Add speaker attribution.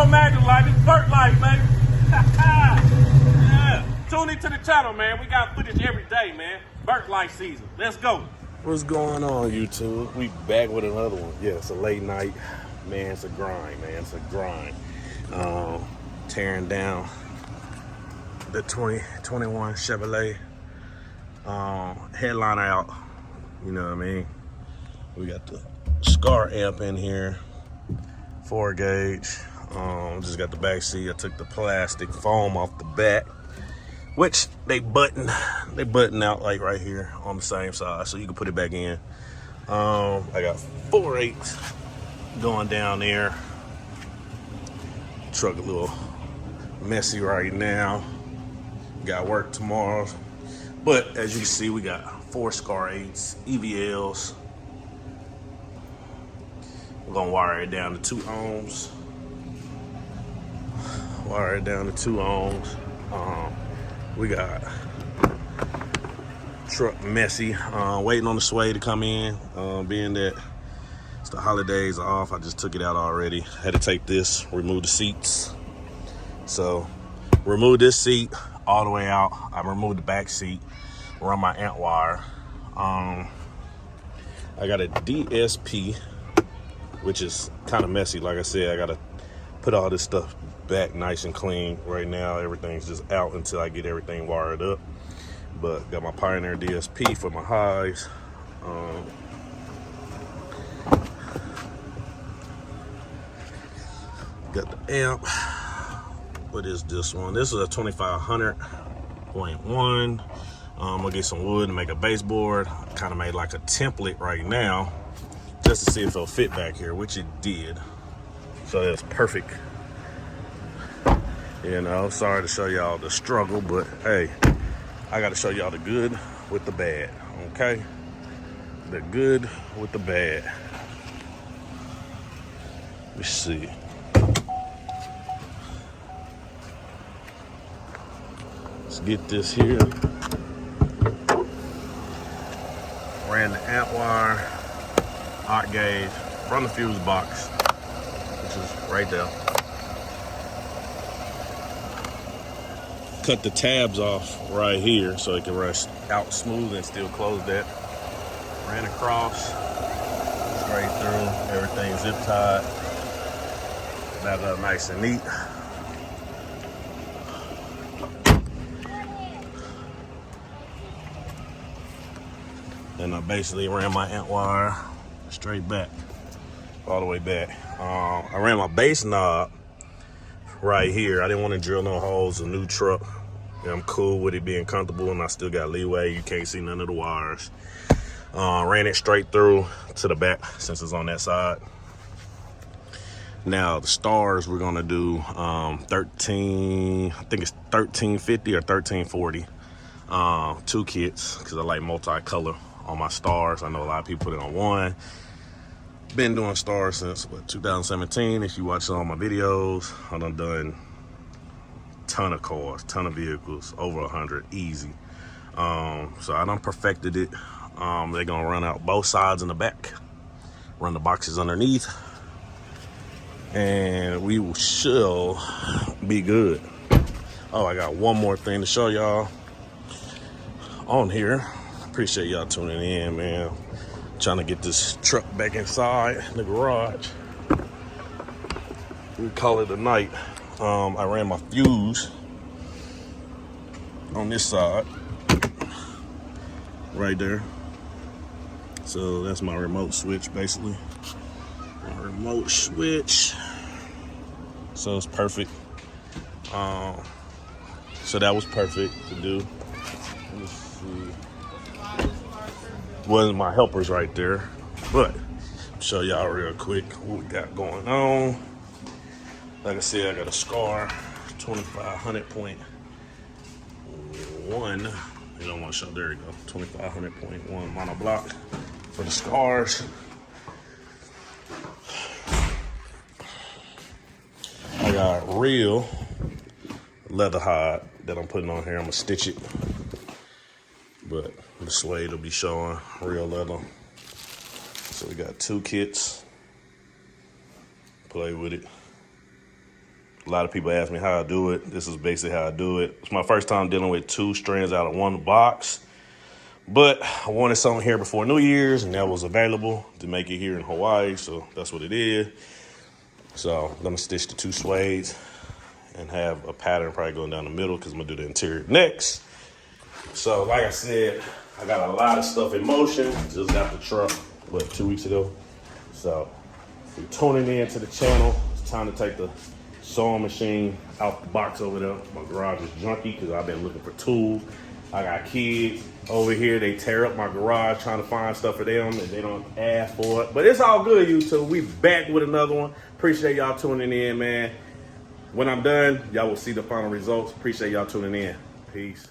Speaker 1: don't imagine life. It's Burt life, baby. Yeah. Tune into the channel, man. We got footage every day, man. Burt life season. Let's go.
Speaker 2: What's going on, YouTube? We back with another one. Yeah, it's a late night. Man, it's a grind, man. It's a grind. Tearing down the 2021 Chevrolet headliner out. You know what I mean? We got the Scar amp in here, 4 gauge. Just got the back seat. I took the plastic foam off the back, which they button out like right here on the same side, so you can put it back in. I got 4/8 going down there. Truck a little messy right now. Got work tomorrow, but as you can see, we got 4 Scar 8s, EVLs. We're gonna wire it down to 2 ohms. Wire it down to 2 ohms. We got truck messy, waiting on the sway to come in. Being that it's the holidays off, I just took it out already. Had to take this, remove the seats. So remove this seat all the way out. I removed the back seat, run my amp wire. I got a DSP, which is kind of messy. Like I said, I gotta put all this stuff back nice and clean. Right now, everything's just out until I get everything wired up. But got my Pioneer DSP for my highs. Got the amp. What is this one? This is a 2500.1. I'm gonna get some wood and make a baseboard. Kind of made like a template right now, just to see if it'll fit back here, which it did. So that's perfect. You know, sorry to show y'all the struggle, but hey, I gotta show y'all the good with the bad, okay? The good with the bad. Let's see. Let's get this here. Ran the amp wire, hot gauge, from the fuse box, which is right there. Cut the tabs off right here so it can run out smooth and still close that. Ran across, straight through, everything zip tied. That up nice and neat. Then I basically ran my amp wire straight back, all the way back. I ran my bass knob right here. I didn't want to drill no holes. A new truck. Yeah, I'm cool with it being comfortable, and I still got leeway. You can't see none of the wires. Ran it straight through to the back since it's on that side. Now the stars, we're gonna do 13. I think it's 1350 or 1340. 2 kits because I like multicolor on my stars. I know a lot of people put it on 1. Been doing stars since 2017. If you watch all my videos, I done ton of cars, ton of vehicles, over 100 easy. So I done perfected it. They're gonna run out both sides and the back, run the boxes underneath, and we shall be good. Oh, I got one more thing to show y'all on here. Appreciate y'all tuning in, man. Trying to get this truck back inside the garage. We call it a night. I ran my fuse on this side, right there. So that's my remote switch, basically. My remote switch. So it's perfect. So that was perfect to do. Let me see. Wasn't my helpers right there, but I'll show y'all real quick what we got going on. Like I said, I got a Scar 2500.1. You don't want to show, there you go. 2500.1 monoblock for the Scars. I got real leather hide that I'm putting on here. I'm gonna stitch it, but the suede will be showing real leather. So we got 2 kits. Play with it. A lot of people ask me how I do it. This is basically how I do it. It's my first time dealing with 2 strands out of 1 box. But I wanted something here before New Year's, and that was available to make it here in Hawaii, so that's what it is. So I'm going to stitch the 2 suedes and have a pattern probably going down the middle because I'm going to do the interior next. So like I said, I got a lot of stuff in motion. Just got the truck, 2 weeks ago. So if you're tuning in to the channel, it's time to take the sewing machine out the box over there. My garage is junky because I've been looking for tools. I got kids over here. They tear up my garage trying to find stuff for them, and they don't ask for it. But it's all good, YouTube. We back with another one. Appreciate y'all tuning in, man. When I'm done, y'all will see the final results. Appreciate y'all tuning in. Peace.